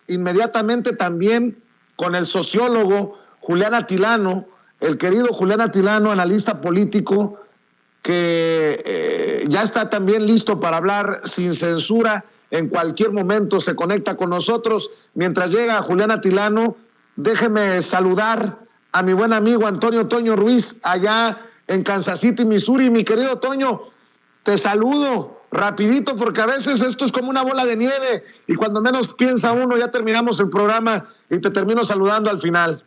inmediatamente también con el sociólogo Julián Atilano, el querido Julián Atilano, analista político, que ya está también listo para hablar sin censura. En cualquier momento se conecta con nosotros. Mientras llega Julián Atilano, déjeme saludar a mi buen amigo Antonio Toño Ruiz, allá en Kansas City, Missouri. Mi querido Toño, te saludo rapidito porque a veces esto es como una bola de nieve y cuando menos piensa uno ya terminamos el programa y te termino saludando al final.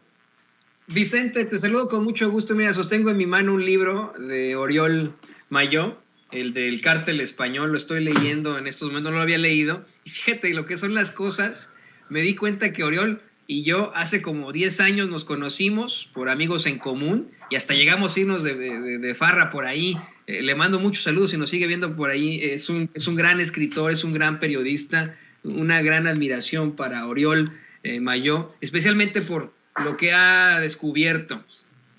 Vicente, te saludo con mucho gusto. Mira, sostengo en mi mano un libro de Oriol Mayó, el del Cártel Español. Lo estoy leyendo en estos momentos, no lo había leído. Y fíjate lo que son las cosas. Me di cuenta que Oriol y yo hace como 10 años nos conocimos por amigos en común y hasta llegamos a irnos de farra por ahí. Le mando muchos saludos y nos sigue viendo por ahí. Es un gran escritor, es un gran periodista, una gran admiración para Oriol Mayó, especialmente por lo que ha descubierto,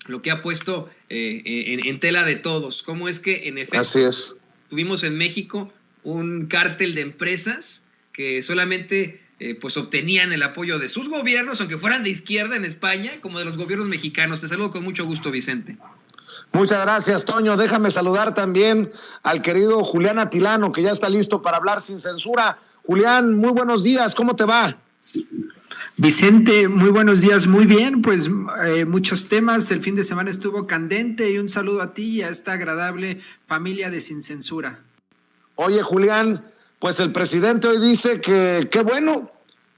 lo que ha puesto en tela de todos. Cómo es que, en efecto, así es, tuvimos en México un cártel de empresas que solamente pues obtenían el apoyo de sus gobiernos, aunque fueran de izquierda en España, como de los gobiernos mexicanos. Te saludo con mucho gusto, Vicente. Muchas gracias, Toño. Déjame saludar también al querido Julián Atilano, que ya está listo para hablar sin censura. Julián, muy buenos días, ¿cómo te va? Vicente, muy buenos días, muy bien, pues muchos temas, el fin de semana estuvo candente y un saludo a ti y a esta agradable familia de Sin Censura. Oye, Julián, pues el presidente hoy dice que qué bueno,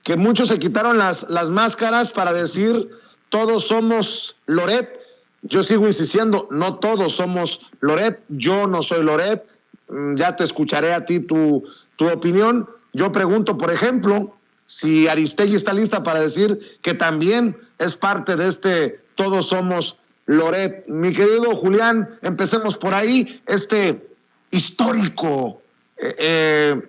que muchos se quitaron las máscaras para decir todos somos Loret. Yo sigo insistiendo, no todos somos Loret, yo no soy Loret, ya te escucharé a ti tu opinión. Yo pregunto, por ejemplo, si Aristegui está lista para decir que también es parte de este todos somos Loret. Mi querido Julián, empecemos por ahí, este histórico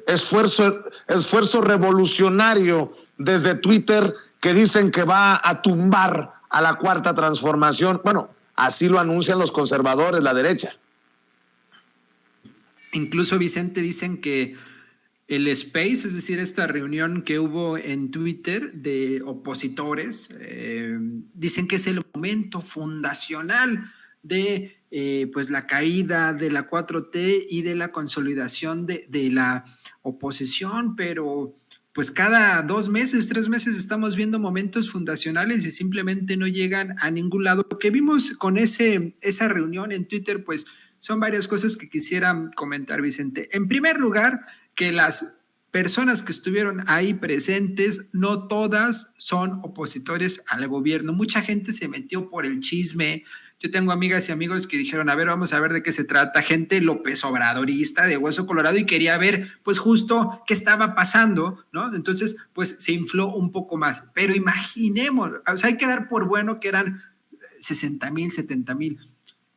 esfuerzo revolucionario desde Twitter que dicen que va a tumbar a la Cuarta Transformación. Bueno, así lo anuncian los conservadores, la derecha. Incluso, Vicente, dicen que el space, es decir, esta reunión que hubo en Twitter de opositores, dicen que es el momento fundacional de pues la caída de la 4T y de la consolidación de la oposición, pero pues cada 2 meses, 3 meses estamos viendo momentos fundacionales y simplemente no llegan a ningún lado. Lo que vimos con esa reunión en Twitter, pues son varias cosas que quisiera comentar, Vicente. En primer lugar, que las personas que estuvieron ahí presentes, no todas son opositores al gobierno. Mucha gente se metió por el chisme. Yo tengo amigas y amigos que dijeron, a ver, vamos a ver de qué se trata. Gente López Obradorista de Hueso Colorado y quería ver, pues, justo qué estaba pasando, ¿no? Entonces, pues, se infló un poco más. Pero imaginemos, o sea, hay que dar por bueno que eran 60,000, 70,000.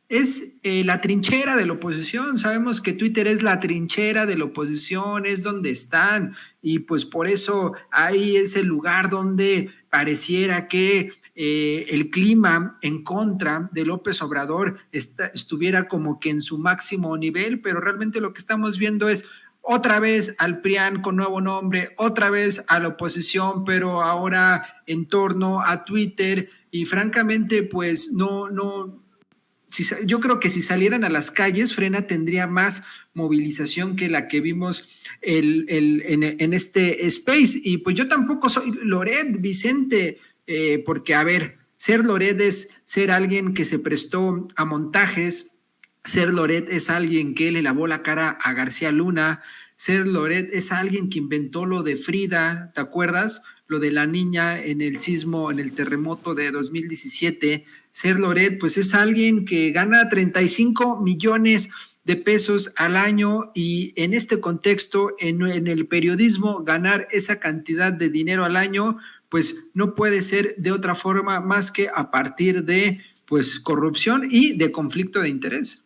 Es la trinchera de la oposición. Sabemos que Twitter es la trinchera de la oposición, es donde están, y pues por eso ahí es el lugar donde pareciera que el clima en contra de López Obrador estuviera como que en su máximo nivel, pero realmente lo que estamos viendo es otra vez al PRIAN con nuevo nombre, otra vez a la oposición, pero ahora en torno a Twitter, y francamente pues no. Yo creo que si salieran a las calles, Frena tendría más movilización que la que vimos en este space. Y pues yo tampoco soy Loret, Vicente, porque, a ver, ser Loret es ser alguien que se prestó a montajes, ser Loret es alguien que le lavó la cara a García Luna, ser Loret es alguien que inventó lo de Frida, ¿te acuerdas? Lo de la niña en el sismo, en el terremoto de 2017. Ser Loret, pues es alguien que gana 35 millones de pesos al año, y en este contexto, en el periodismo, ganar esa cantidad de dinero al año, pues no puede ser de otra forma más que a partir de pues corrupción y de conflicto de interés.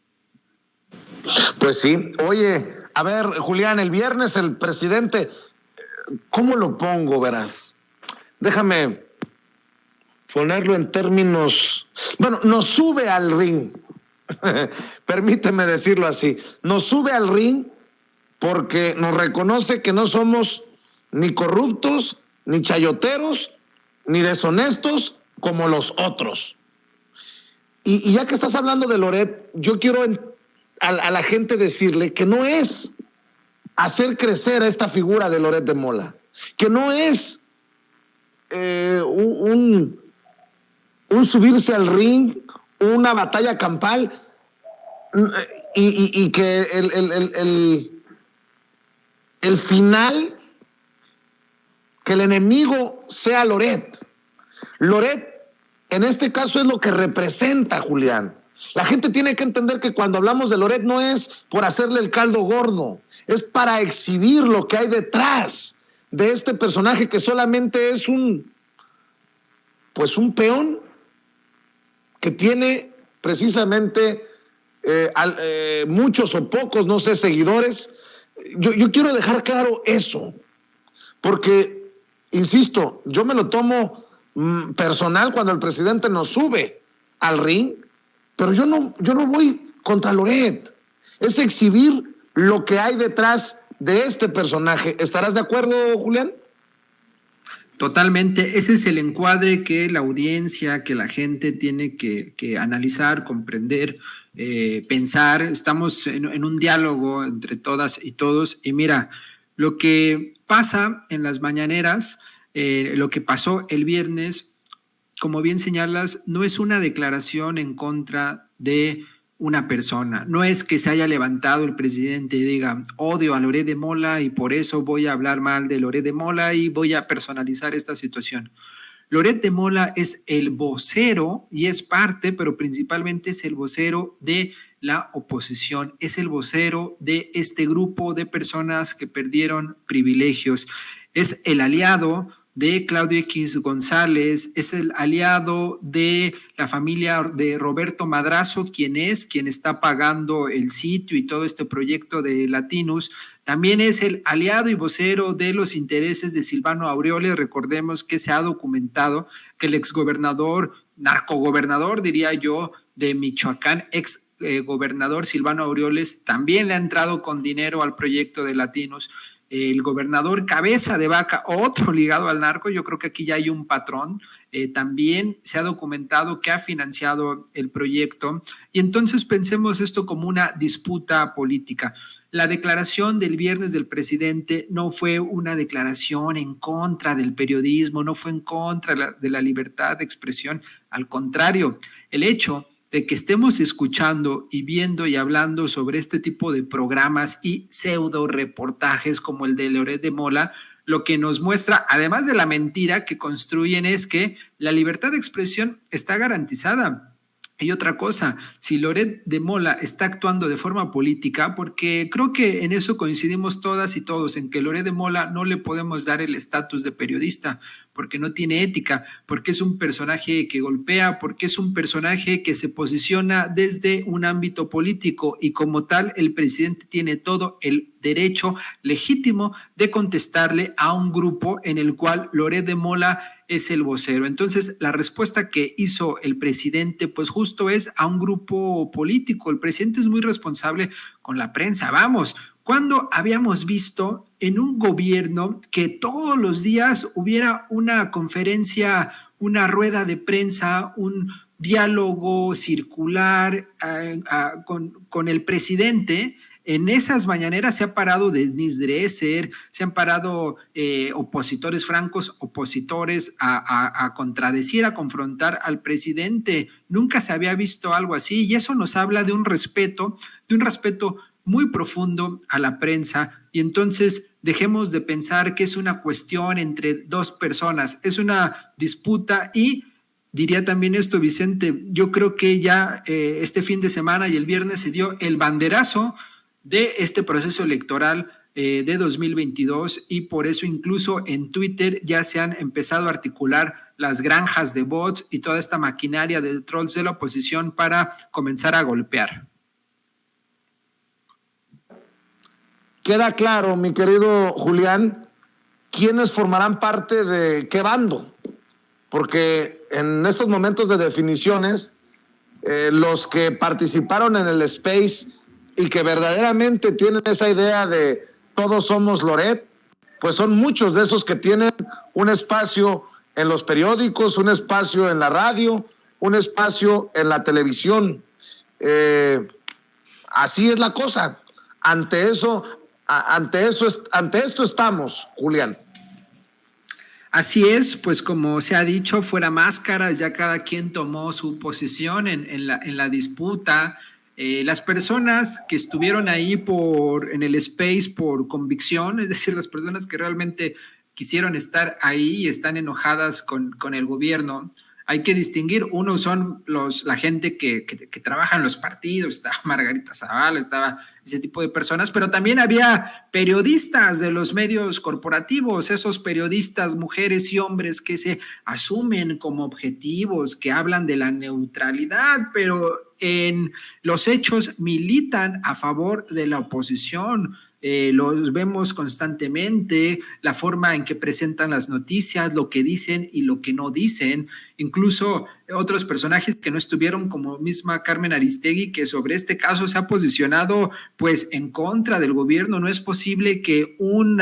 Pues sí. Oye, a ver, Julián, el viernes el presidente, ¿cómo lo pongo, verás? Déjame ponerlo en términos, bueno, nos sube al ring, permíteme decirlo así, nos sube al ring porque nos reconoce que no somos ni corruptos ni chayoteros, ni deshonestos como los otros. Y ya que estás hablando de Loret, yo quiero a la gente decirle que no es hacer crecer a esta figura de Loret de Mola, que no es un subirse al ring, una batalla campal, y que el final, que el enemigo sea Loret. Loret, en este caso, es lo que representa, Julián. La gente tiene que entender que cuando hablamos de Loret no es por hacerle el caldo gordo, es para exhibir lo que hay detrás de este personaje que solamente es un peón que tiene precisamente muchos o pocos, no sé, seguidores. Yo quiero dejar claro eso, porque, insisto, yo me lo tomo personal cuando el presidente nos sube al ring, pero yo no voy contra Loret, es exhibir lo que hay detrás de este personaje. ¿Estarás de acuerdo, Julián? Totalmente, ese es el encuadre que la audiencia, que la gente tiene que analizar, comprender, pensar. Estamos en un diálogo entre todas y todos, y mira, lo que pasa en las mañaneras, lo que pasó el viernes, como bien señalas, no es una declaración en contra de una persona. No es que se haya levantado el presidente y diga, odio a Loret de Mola y por eso voy a hablar mal de Loret de Mola y voy a personalizar esta situación. Loret de Mola es el vocero y es parte, pero principalmente es el vocero de la oposición, es el vocero de este grupo de personas que perdieron privilegios, es el aliado de Claudio X González, es el aliado de la familia de Roberto Madrazo, quien está pagando el sitio y todo este proyecto de Latinus. También es el aliado y vocero de los intereses de Silvano Aureoles. Recordemos que se ha documentado que el exgobernador, narcogobernador, diría yo, de Michoacán, gobernador Silvano Aureoles, también le ha entrado con dinero al proyecto de Latinus. El gobernador Cabeza de Vaca, otro ligado al narco, yo creo que aquí ya hay un patrón, también se ha documentado que ha financiado el proyecto, y entonces pensemos esto como una disputa política. La declaración del viernes del presidente no fue una declaración en contra del periodismo, no fue en contra de la libertad de expresión, al contrario, el hecho de que estemos escuchando y viendo y hablando sobre este tipo de programas y pseudo reportajes como el de Loret de Mola, lo que nos muestra, además de la mentira que construyen, es que la libertad de expresión está garantizada. Y otra cosa, si Loret de Mola está actuando de forma política, porque creo que en eso coincidimos todas y todos, en que Loret de Mola no le podemos dar el estatus de periodista, porque no tiene ética, porque es un personaje que golpea, porque es un personaje que se posiciona desde un ámbito político y como tal el presidente tiene todo el derecho legítimo de contestarle a un grupo en el cual Loret de Mola es el vocero. Entonces, la respuesta que hizo el presidente, pues justo es a un grupo político. El presidente es muy responsable con la prensa. Vamos, ¿cuándo habíamos visto en un gobierno que todos los días hubiera una conferencia, una rueda de prensa, un diálogo circular con el presidente? En esas mañaneras se ha parado Denise Dresser, se han parado opositores francos, opositores a contradecir, a confrontar al presidente. Nunca se había visto algo así y eso nos habla de un respeto muy profundo a la prensa. Y entonces dejemos de pensar que es una cuestión entre dos personas, es una disputa. Y diría también esto, Vicente, yo creo que ya este fin de semana y el viernes se dio el banderazo de este proceso electoral de 2022 y por eso incluso en Twitter ya se han empezado a articular las granjas de bots y toda esta maquinaria de trolls de la oposición para comenzar a golpear. Queda claro, mi querido Julián, quiénes formarán parte de qué bando, porque en estos momentos de definiciones, los que participaron en el Space y que verdaderamente tienen esa idea de todos somos Loret, pues son muchos de esos que tienen un espacio en los periódicos, un espacio en la radio, un espacio en la televisión. Así es la cosa. Ante esto estamos, Julián. Así es, pues como se ha dicho, fuera máscaras, ya cada quien tomó su posición en la disputa. Las personas que estuvieron ahí en el space por convicción, es decir, las personas que realmente quisieron estar ahí y están enojadas con el gobierno, hay que distinguir. Uno son la gente que trabaja en los partidos, estaba Margarita Zavala, estaba ese tipo de personas, pero también había periodistas de los medios corporativos, esos periodistas, mujeres y hombres que se asumen como objetivos, que hablan de la neutralidad, pero en los hechos militan a favor de la oposición. Los vemos constantemente, la forma en que presentan las noticias, lo que dicen y lo que no dicen, incluso otros personajes que no estuvieron, como misma Carmen Aristegui, que sobre este caso se ha posicionado pues en contra del gobierno. No es posible que un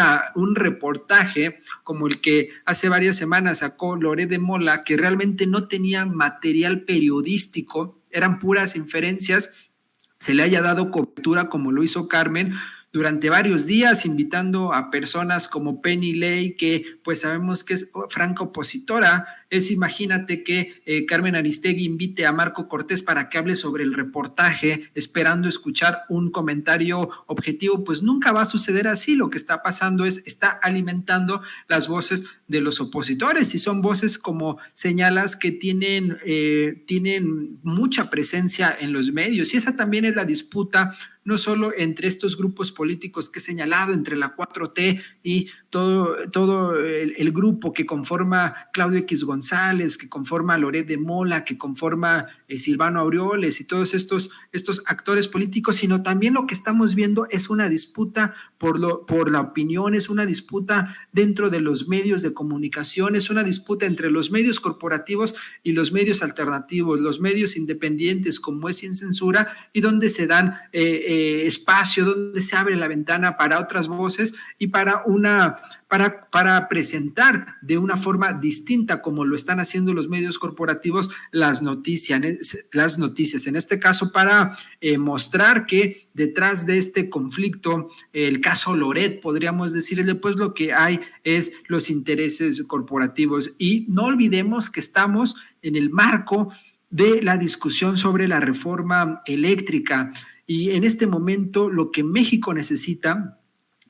reportaje como el que hace varias semanas sacó Loret de Mola, que realmente no tenía material periodístico, eran puras inferencias, se le haya dado cobertura como lo hizo Carmen durante varios días, invitando a personas como Penny Ley, que pues sabemos que es franca opositora. Imagínate que Carmen Aristegui invite a Marco Cortés para que hable sobre el reportaje, esperando escuchar un comentario objetivo. Pues nunca va a suceder así. Lo que está pasando está alimentando las voces de los opositores, y son voces, como señalas, que tienen mucha presencia en los medios, y esa también es la disputa, no solo entre estos grupos políticos que he señalado, entre la 4T y todo el grupo que conforma Claudio X González, que conforma Loret de Mola, que conforma Silvano Aureoles y todos estos actores políticos, sino también lo que estamos viendo es una disputa por la opinión, es una disputa dentro de los medios de comunicación, es una disputa entre los medios corporativos y los medios alternativos, los medios independientes como es Sin Censura, y donde se dan espacio, donde se abre la ventana para otras voces y para presentar de una forma distinta, como lo están haciendo los medios corporativos, las noticias. En este caso, para mostrar que detrás de este conflicto, el caso Loret, podríamos decirle, pues lo que hay es los intereses corporativos. Y no olvidemos que estamos en el marco de la discusión sobre la reforma eléctrica, y en este momento lo que México necesita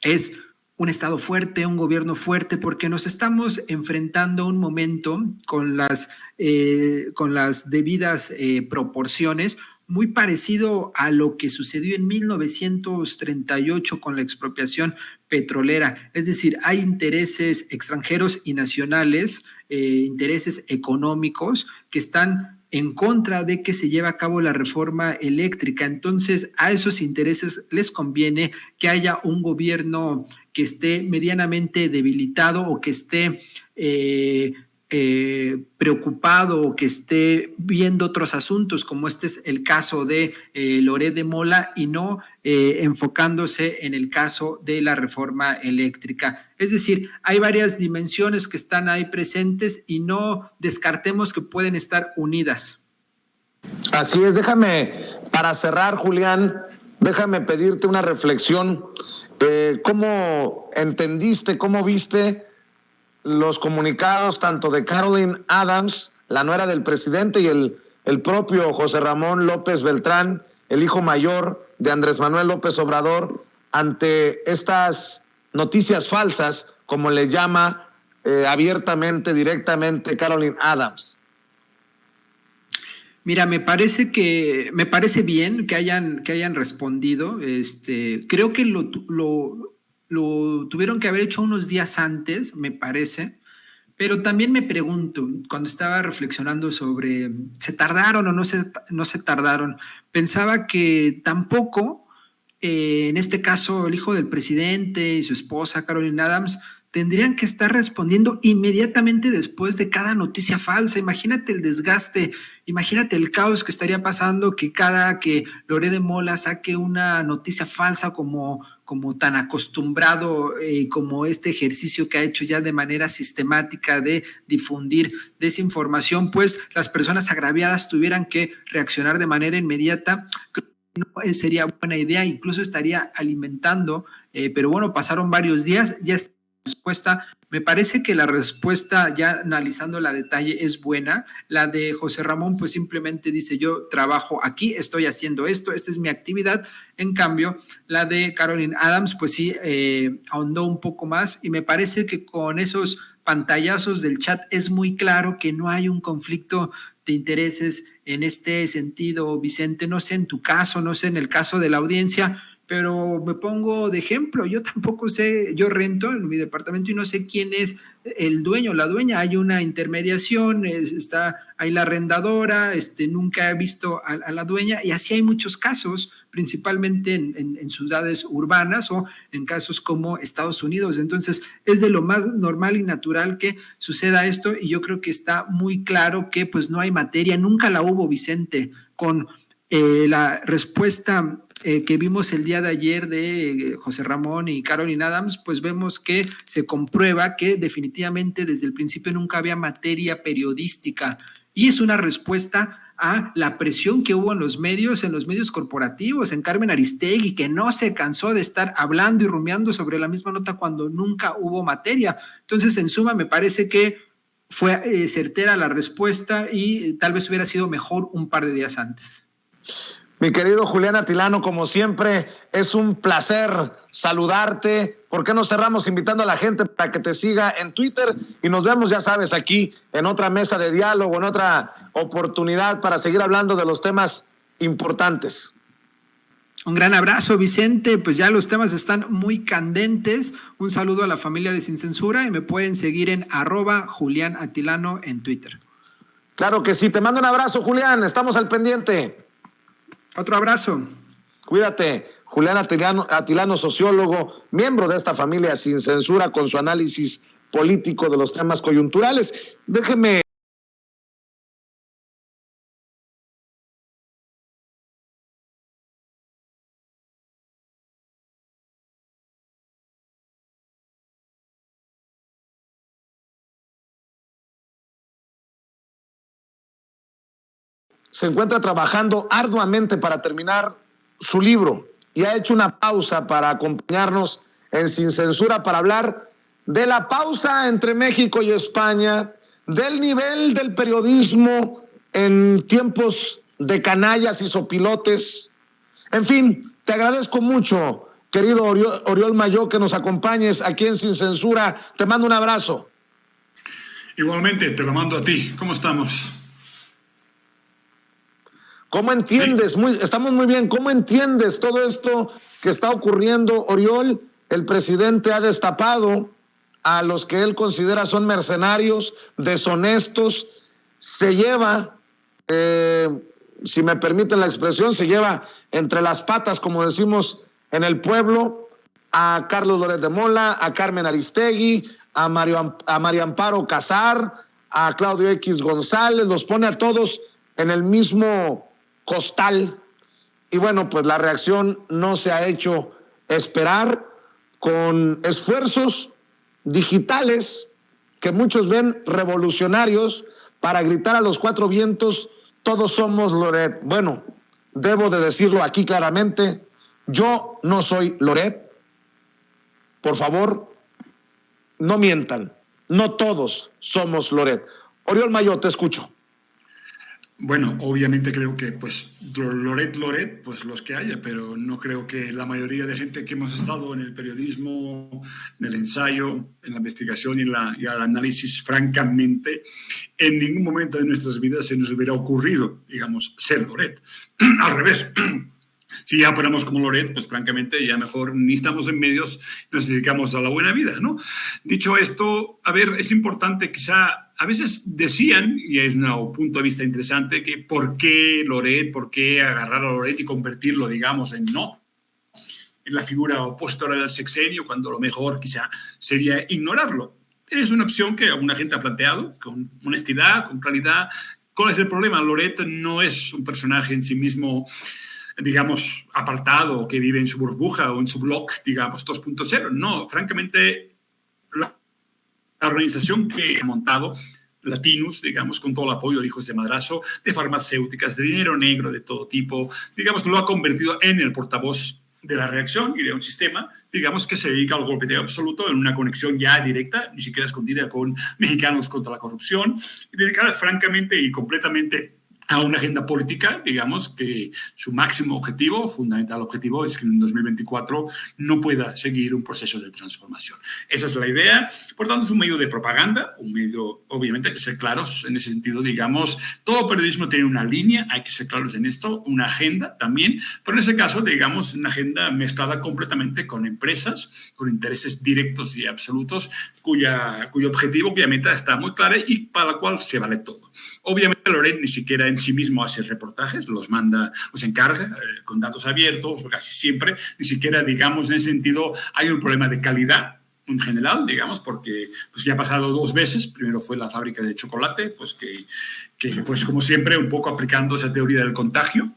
es un Estado fuerte, un gobierno fuerte, porque nos estamos enfrentando a un momento con las debidas proporciones, muy parecido a lo que sucedió en 1938 con la expropiación petrolera. Es decir, hay intereses extranjeros y nacionales, intereses económicos que están en contra de que se lleve a cabo la reforma eléctrica. Entonces, a esos intereses les conviene que haya un gobierno que esté medianamente debilitado, o que esté preocupado, o que esté viendo otros asuntos, como este es el caso de Loret de Mola, y no enfocándose en el caso de la reforma eléctrica. Es decir, hay varias dimensiones que están ahí presentes y no descartemos que pueden estar unidas. Así es. Para cerrar, Julián, déjame pedirte una reflexión. ¿Cómo entendiste, cómo viste los comunicados tanto de Caroline Adams, la nuera del presidente, y el propio José Ramón López Beltrán, el hijo mayor de Andrés Manuel López Obrador, ante estas noticias falsas, como le llama abiertamente, directamente Caroline Adams? Mira, me parece bien que hayan respondido. Creo que lo tuvieron que haber hecho unos días antes, me parece. Pero también me pregunto, cuando estaba reflexionando sobre ¿se tardaron o no se tardaron? Pensaba que tampoco, en este caso, el hijo del presidente y su esposa, Caroline Adams, tendrían que estar respondiendo inmediatamente después de cada noticia falsa. Imagínate el desgaste, imagínate el caos que estaría pasando que cada que Loret de Mola saque una noticia falsa como tan acostumbrado, como este ejercicio que ha hecho ya de manera sistemática de difundir desinformación, pues las personas agraviadas tuvieran que reaccionar de manera inmediata. No sería buena idea, incluso estaría alimentando, pero bueno, pasaron varios días, ya está la respuesta. Me parece que la respuesta, ya analizando la detalle, es buena. La de José Ramón, pues simplemente dice: yo trabajo aquí, estoy haciendo esto, esta es mi actividad. En cambio, la de Caroline Adams, pues sí, ahondó un poco más, y me parece que con esos pantallazos del chat es muy claro que no hay un conflicto de intereses en este sentido, Vicente. No sé en tu caso, no sé en el caso de la audiencia, pero me pongo de ejemplo. Yo tampoco sé, yo rento en mi departamento y no sé quién es el dueño, la dueña. Hay una intermediación, está ahí la arrendadora, nunca he visto a la dueña, y así hay muchos casos, principalmente en ciudades urbanas o en casos como Estados Unidos. Entonces es de lo más normal y natural que suceda esto, y yo creo que está muy claro que pues no hay materia, nunca la hubo, Vicente, con la respuesta que vimos el día de ayer de José Ramón y Caroline Adams. Pues vemos que se comprueba que definitivamente desde el principio nunca había materia periodística, y es una respuesta a la presión que hubo en los medios corporativos, en Carmen Aristegui, que no se cansó de estar hablando y rumiando sobre la misma nota cuando nunca hubo materia. Entonces, en suma, me parece que fue certera la respuesta, y tal vez hubiera sido mejor un par de días antes. Mi querido Julián Atilano, como siempre, es un placer saludarte. ¿Por qué no cerramos invitando a la gente para que te siga en Twitter? Y nos vemos, ya sabes, aquí en otra mesa de diálogo, en otra oportunidad para seguir hablando de los temas importantes. Un gran abrazo, Vicente. Pues ya los temas están muy candentes. Un saludo a la familia de Sin Censura, y me pueden seguir en @Julián Atilano en Twitter. Claro que sí. Te mando un abrazo, Julián. Estamos al pendiente. Otro abrazo. Cuídate. Julián Atilano, sociólogo, miembro de esta familia Sin Censura, con su análisis político de los temas coyunturales. Déjeme se encuentra trabajando arduamente para terminar su libro, y ha hecho una pausa para acompañarnos en Sin Censura para hablar de la pausa entre México y España, del nivel del periodismo en tiempos de canallas y sopilotes. En fin, te agradezco mucho, querido Oriol Mayó, que nos acompañes aquí en Sin Censura. Te mando un abrazo. Igualmente, te lo mando a ti. ¿Cómo estamos? ¿Cómo entiendes? Sí. Estamos muy bien. ¿Cómo entiendes todo esto que está ocurriendo, Oriol? El presidente ha destapado a los que él considera son mercenarios, deshonestos. Se lleva, si me permiten la expresión, se lleva entre las patas, como decimos en el pueblo, a Carlos Loret de Mola, a Carmen Aristegui, a María Amparo Casar, a Claudio X González. Los pone a todos en el mismo costal, y bueno, pues la reacción no se ha hecho esperar, con esfuerzos digitales que muchos ven revolucionarios para gritar a los cuatro vientos: todos somos Loret. Bueno, debo de decirlo aquí claramente: yo no soy Loret. Por favor, no mientan, no todos somos Loret. Oriol Mayó, te escucho. Bueno, obviamente creo que pues Loret, pues los que haya, pero no creo que la mayoría de gente que hemos estado en el periodismo, en el ensayo, en la investigación y el análisis, francamente, en ningún momento de nuestras vidas se nos hubiera ocurrido, digamos, ser Loret. Al revés. Si ya fuéramos como Loret, pues francamente ya mejor ni estamos en medios, nos dedicamos a la buena vida, ¿no? Dicho esto, a ver, es importante quizá. A veces decían, y es un punto de vista interesante, que ¿por qué Loret? ¿Por qué agarrar a Loret y convertirlo, digamos, en no? en la figura opositora del sexenio, cuando lo mejor quizá sería ignorarlo. Es una opción que alguna gente ha planteado con honestidad, con claridad. ¿Cuál es el problema? Loret no es un personaje en sí mismo, digamos, apartado, que vive en su burbuja o en su blog, digamos, 2.0. No, francamente, la organización que ha montado, Latinus, digamos, con todo el apoyo de hijos de madrazo, de farmacéuticas, de dinero negro de todo tipo, digamos, lo ha convertido en el portavoz de la reacción y de un sistema, digamos, que se dedica al golpeteo absoluto en una conexión ya directa, ni siquiera escondida, con Mexicanos contra la Corrupción, y dedicada francamente y completamente a una agenda política, digamos, que su máximo objetivo, fundamental objetivo, es que en 2024 no pueda seguir un proceso de transformación. Esa es la idea. Por tanto, es un medio de propaganda, un medio, obviamente, hay que ser claros en ese sentido, digamos, todo periodismo tiene una línea, hay que ser claros en esto, una agenda también, pero en ese caso, digamos, una agenda mezclada completamente con empresas, con intereses directos y absolutos, cuyo objetivo, obviamente, está muy claro y para la cual se vale todo. Obviamente, Loret ni siquiera en sí mismo hace reportajes, los manda, los encarga con datos abiertos, casi siempre, ni siquiera, digamos, en ese sentido, hay un problema de calidad en general, digamos, porque pues, ya ha pasado 2 veces. Primero fue la fábrica de chocolate, pues que pues como siempre, un poco aplicando esa teoría del contagio,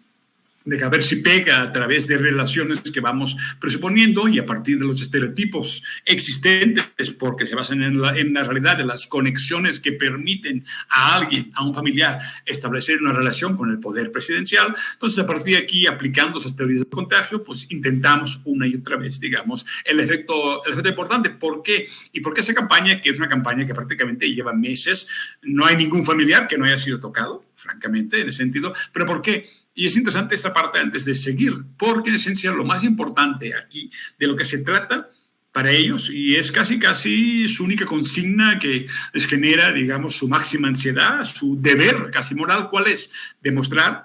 de que a ver si pega a través de relaciones que vamos presuponiendo y a partir de los estereotipos existentes, porque se basan en la realidad de las conexiones que permiten a alguien, a un familiar, establecer una relación con el poder presidencial. Entonces, a partir de aquí, aplicando esas teorías del contagio, pues intentamos una y otra vez, digamos, el efecto importante. ¿Por qué? Y por qué esa campaña, que es una campaña que prácticamente lleva meses, no hay ningún familiar que no haya sido tocado, francamente, en ese sentido. ¿Pero por qué? Y es interesante esta parte antes de seguir, porque en esencia lo más importante aquí de lo que se trata para ellos, y es casi su única consigna que les genera, digamos, su máxima ansiedad, su deber casi moral, ¿cuál es? Demostrar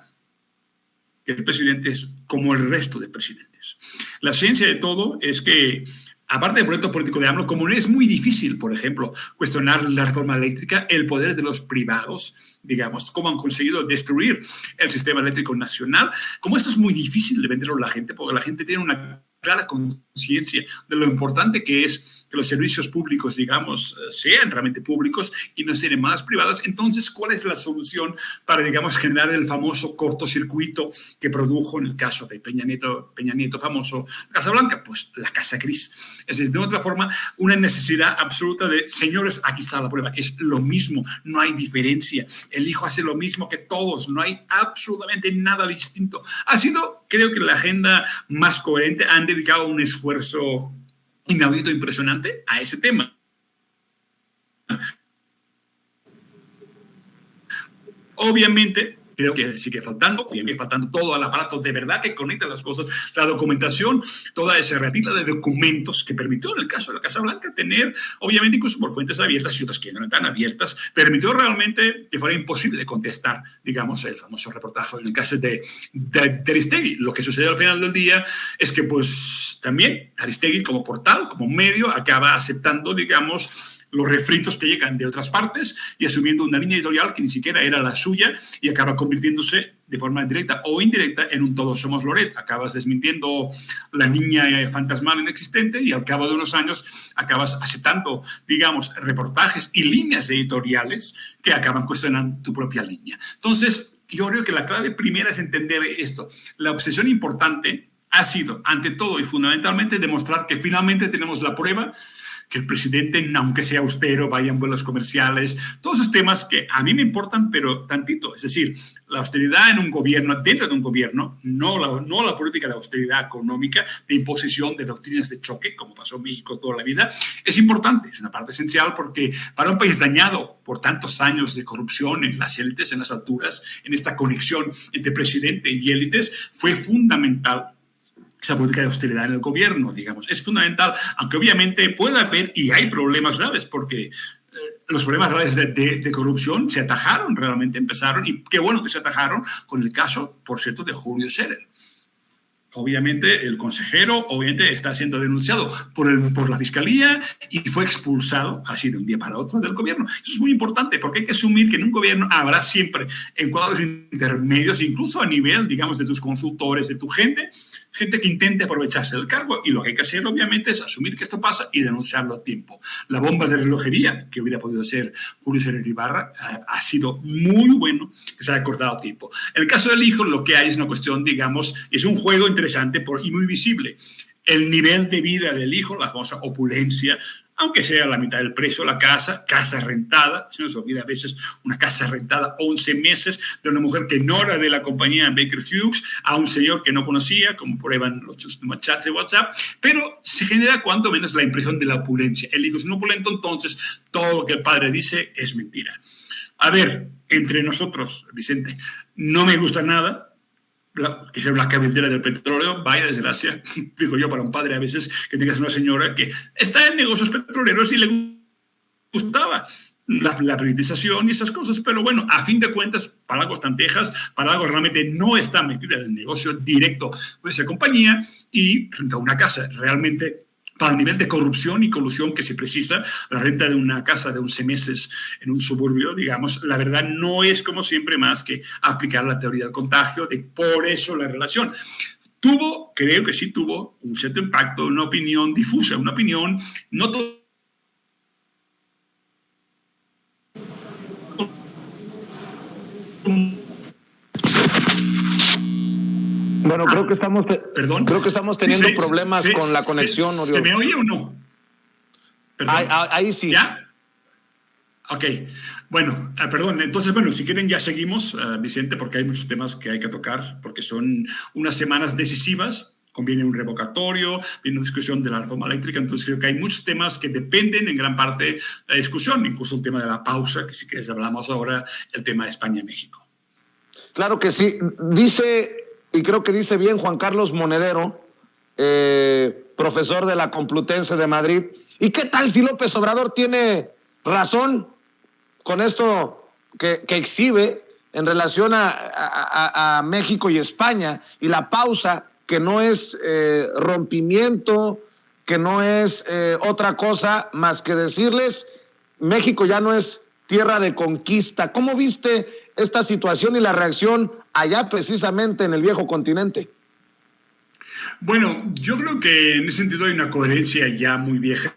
que el presidente es como el resto de presidentes. La ciencia de todo es que, aparte del proyecto político de AMLO, como es muy difícil, por ejemplo, cuestionar la reforma eléctrica, el poder de los privados, digamos, cómo han conseguido destruir el sistema eléctrico nacional, como esto es muy difícil de venderlo a la gente, porque la gente tiene una clara conciencia de lo importante que es que los servicios públicos, digamos, sean realmente públicos y no sean más privados. Entonces, ¿cuál es la solución para, digamos, generar el famoso cortocircuito que produjo en el caso de Peña Nieto famoso, Casa Blanca? Pues la Casa Gris. Es decir, de otra forma, una necesidad absoluta de, señores, aquí está la prueba, es lo mismo, no hay diferencia. El hijo hace lo mismo que todos, no hay absolutamente nada distinto. Ha sido, creo que la agenda más coherente, han dedicado un esfuerzo inaudito, impresionante a ese tema. Obviamente, creo que sigue faltando todo el aparato de verdad que conecta las cosas, la documentación, toda esa retila de documentos que permitió, en el caso de la Casa Blanca, tener, obviamente, incluso por fuentes abiertas y otras que no están abiertas, permitió realmente que fuera imposible contestar, digamos, el famoso reportaje en el caso de Aristegui. Lo que sucedió al final del día es que, pues, también Aristegui, como portal, como medio, acaba aceptando, digamos, los refritos que llegan de otras partes y asumiendo una línea editorial que ni siquiera era la suya y acaba convirtiéndose de forma directa o indirecta en un todos somos Loret. Acabas desmintiendo la niña fantasmal inexistente y al cabo de unos años acabas aceptando, digamos, reportajes y líneas editoriales que acaban cuestionando tu propia línea. Entonces, yo creo que la clave primera es entender esto. La obsesión importante ha sido, ante todo y fundamentalmente, demostrar que finalmente tenemos la prueba que el presidente, aunque sea austero, vaya en vuelos comerciales, todos esos temas que a mí me importan, pero tantito. Es decir, la austeridad en un gobierno, dentro de un gobierno, no la política de austeridad económica, de imposición de doctrinas de choque, como pasó en México toda la vida, es importante, es una parte esencial, porque para un país dañado por tantos años de corrupción en las élites, en las alturas, en esta conexión entre presidente y élites, fue fundamental esa política de austeridad en el gobierno, digamos. Es fundamental, aunque obviamente puede haber y hay problemas graves, porque los problemas graves de corrupción se atajaron, realmente empezaron, y qué bueno que se atajaron con el caso, por cierto, de Julio Scherer. obviamente el consejero obviamente está siendo denunciado por la fiscalía y fue expulsado así de un día para otro del gobierno. Eso es muy importante porque hay que asumir que en un gobierno habrá siempre en cuadros intermedios, incluso a nivel, digamos, de tus consultores, de tu gente que intente aprovecharse del cargo, y lo que hay que hacer obviamente es asumir que esto pasa y denunciarlo a tiempo. La bomba de relojería que hubiera podido ser Julio César Ibarra ha sido muy bueno que se haya cortado a tiempo. En el caso del hijo, lo que hay es una cuestión, digamos, es un juego interesante y muy visible. El nivel de vida del hijo, la famosa opulencia, aunque sea la mitad del precio, la casa rentada, se nos olvida a veces una casa rentada 11 meses de una mujer que no era de la compañía Baker Hughes, a un señor que no conocía, como prueban los chats de WhatsApp, pero se genera cuanto menos la impresión de la opulencia. El hijo es un opulento, entonces todo lo que el padre dice es mentira. A ver, entre nosotros, Vicente, no me gusta nada que sea la cabildera del petróleo, vaya desgracia, digo yo, para un padre a veces que tengas una señora que está en negocios petroleros y le gustaba la privatización y esas cosas, pero bueno, a fin de cuentas, para algo están Texas, para algo realmente no está metida en el negocio directo con esa compañía, y frente a una casa realmente para el nivel de corrupción y colusión que se precisa, la renta de una casa de 11 meses en un suburbio, digamos, la verdad no es como siempre más que aplicar la teoría del contagio, por eso la relación. Creo que sí tuvo un cierto impacto, una opinión difusa, una opinión no todo. Bueno, creo que estamos, Perdón. Teniendo problemas con la conexión, Oriol. ¿Se me oye o no? Perdón. Ahí sí. ¿Ya? Ok. Bueno, perdón. Entonces, bueno, si quieren ya seguimos, Vicente, porque hay muchos temas que hay que tocar, porque son unas semanas decisivas. Conviene un revocatorio, viene una discusión de la reforma eléctrica, entonces creo que hay muchos temas que dependen en gran parte de la discusión, incluso el tema de la pausa, que si quieres hablamos ahora, el tema de España-México. Claro que sí. Dice, y creo que dice bien Juan Carlos Monedero, profesor de la Complutense de Madrid. ¿Y qué tal si López Obrador tiene razón con esto que exhibe en relación a México y España, y la pausa, que no es rompimiento, que no es otra cosa más que decirles, México ya no es tierra de conquista? ¿Cómo viste esta situación y la reacción allá precisamente en el viejo continente? Bueno, yo creo que en ese sentido hay una coherencia ya muy vieja.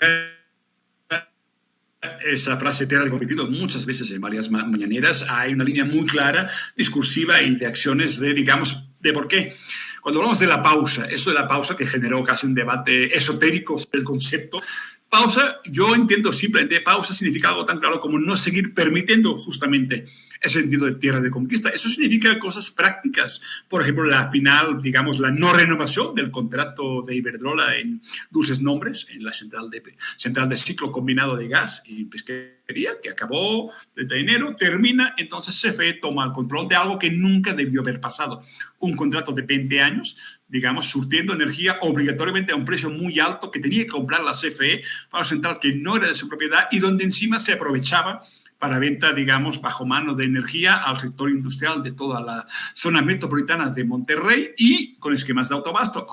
Esa frase te ha repetido muchas veces en varias mañaneras. Hay una línea muy clara, discursiva y de acciones digamos, de por qué. Cuando hablamos de la pausa, eso de la pausa que generó casi un debate esotérico del concepto, pausa, yo entiendo simplemente pausa significa algo tan claro como no seguir permitiendo justamente ese sentido de tierra de conquista. Eso significa cosas prácticas. Por ejemplo, la final, digamos, la no renovación del contrato de Iberdrola en Dulces Nombres, en la central de ciclo combinado de gas y pesquería, que acabó desde enero, termina, entonces CFE toma el control de algo que nunca debió haber pasado. Un contrato de 20 años, digamos, surtiendo energía obligatoriamente a un precio muy alto que tenía que comprar la CFE para una central que no era de su propiedad y donde encima se aprovechaba para venta, digamos, bajo mano de energía al sector industrial de toda la zona metropolitana de Monterrey y con esquemas de autoabasto,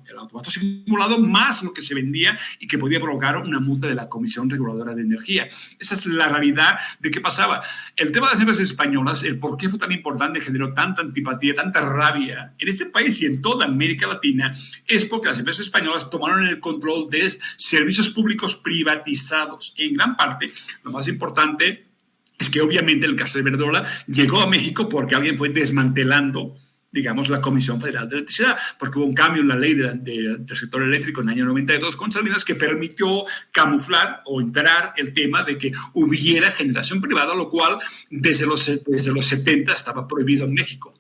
el autoabasto simulado más lo que se vendía y que podía provocar una multa de la Comisión Reguladora de Energía. Esa es la realidad de qué pasaba. El tema de las empresas españolas, el por qué fue tan importante, generó tanta antipatía, tanta rabia en este país y en toda América Latina, es porque las empresas españolas tomaron el control de servicios públicos privatizados. En gran parte, lo más importante es que obviamente el caso de Iberdrola llegó a México porque alguien fue desmantelando, digamos, la Comisión Federal de Electricidad, porque hubo un cambio en la ley del sector eléctrico en el año 92 con Salinas que permitió camuflar o entrar el tema de que hubiera generación privada, lo cual desde los 70 estaba prohibido en México.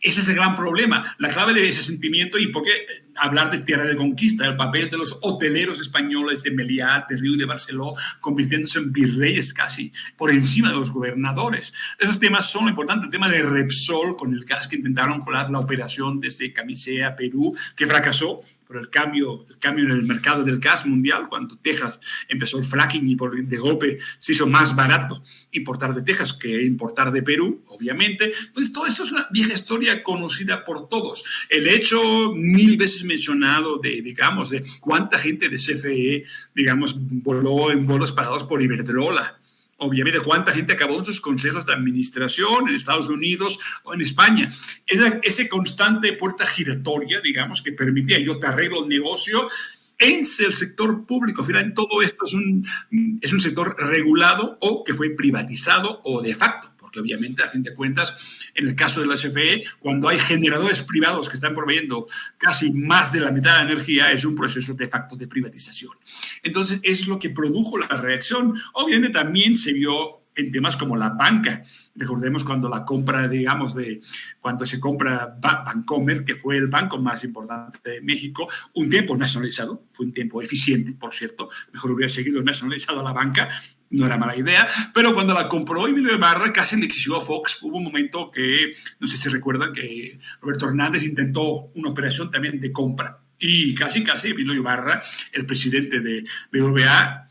Ese es el gran problema, la clave de ese sentimiento y por qué hablar de tierra de conquista, el papel de los hoteleros españoles de Meliá, de Riu, de Barceló, convirtiéndose en virreyes casi, por encima de los gobernadores. Esos temas son lo importante, el tema de Repsol, con el gas que intentaron colar la operación desde Camisea a Perú, que fracasó por el cambio en el mercado del gas mundial, cuando Texas empezó el fracking y de golpe se hizo más barato importar de Texas que importar de Perú, obviamente. Entonces, todo esto es una vieja historia conocida por todos. El hecho 1000 veces mencionado de cuánta gente de CFE, voló en vuelos pagados por Iberdrola. Obviamente, cuánta gente acabó en sus consejos de administración en Estados Unidos o en España. Esa constante puerta giratoria, que permitía, yo te arreglo el negocio, es el sector público. Finalmente, todo esto es un sector regulado o que fue privatizado o de facto. Porque obviamente, a fin de cuentas, en el caso de la CFE, cuando hay generadores privados que están proveyendo casi más de la mitad de la energía, es un proceso de facto de privatización. Entonces, es lo que produjo la reacción. Obviamente, también se vio en temas como la banca. Recordemos cuando la compra, cuando se compra Bancomer, que fue el banco más importante de México, un tiempo nacionalizado, fue un tiempo eficiente, por cierto, mejor hubiera seguido nacionalizado la banca, no era mala idea, pero cuando la compró Emilio Ibarra, casi le exigió a Fox. Hubo un momento que, no sé si recuerdan, que Roberto Hernández intentó una operación también de compra y casi Emilio Ibarra, el presidente de BBVA,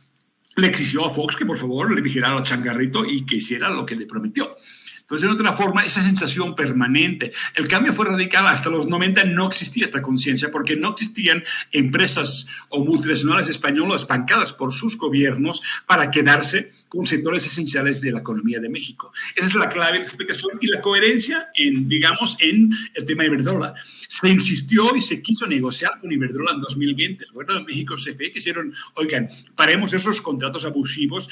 le exigió a Fox que por favor le vigilara al changarrito y que hiciera lo que le prometió. Entonces, de otra forma, esa sensación permanente. El cambio fue radical. Hasta los 90 no existía esta conciencia porque no existían empresas o multinacionales españolas bancadas por sus gobiernos para quedarse con sectores esenciales de la economía de México. Esa es la clave de la explicación y la coherencia en el tema de Iberdrola. Se insistió y se quiso negociar con Iberdrola en 2020. El gobierno de México CFE quisieron, oigan, paremos esos contratos abusivos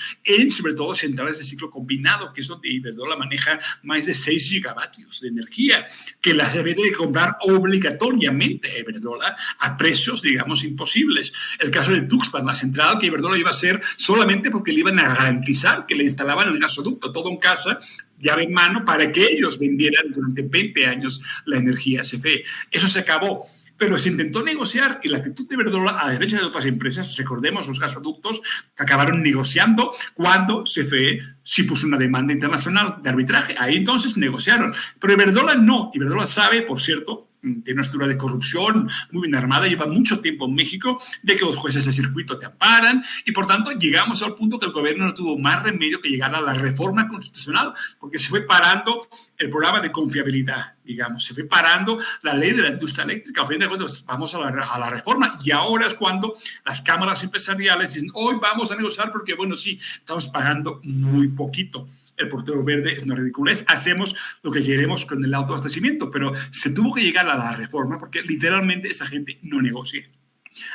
sobre todo centrales de ciclo combinado, que es donde Iberdrola maneja más de 6 gigavatios de energía, que las debe de comprar obligatoriamente a Iberdrola a precios, imposibles. El caso de Tuxpan, la central que Iberdrola iba a hacer solamente porque le iban a garantizar que le instalaban el gasoducto, todo en casa, llave en mano, para que ellos vendieran durante 20 años la energía CFE. Eso se acabó. Pero se intentó negociar y la actitud de Iberdrola, a derecha de otras empresas, recordemos los gasoductos, que acabaron negociando cuando CFE sí puso una demanda internacional de arbitraje. Ahí entonces negociaron. Pero Iberdrola no. Iberdrola sabe, por cierto, tiene una estructura de corrupción muy bien armada, lleva mucho tiempo en México, de que los jueces de circuito te amparan y por tanto llegamos al punto que el gobierno no tuvo más remedio que llegar a la reforma constitucional, porque se fue parando el programa de confiabilidad, se fue parando la ley de la industria eléctrica. Al fin de cuentas, vamos a la reforma y ahora es cuando las cámaras empresariales dicen, hoy vamos a negociar porque, sí, estamos pagando muy poquito. El portero verde es una ridiculez, hacemos lo que queremos con el autoabastecimiento, pero se tuvo que llegar a la reforma porque literalmente esa gente no negocia.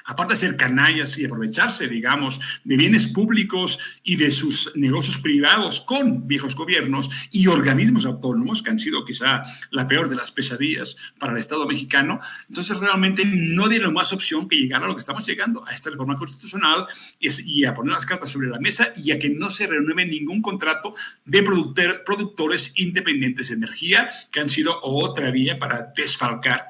Aparte de ser canallas y aprovecharse, de bienes públicos y de sus negocios privados con viejos gobiernos y organismos autónomos, que han sido quizá la peor de las pesadillas para el Estado mexicano, entonces realmente no dieron más opción que llegar a lo que estamos llegando, a esta reforma constitucional y a poner las cartas sobre la mesa y a que no se renueve ningún contrato de productores independientes de energía, que han sido otra vía para desfalcar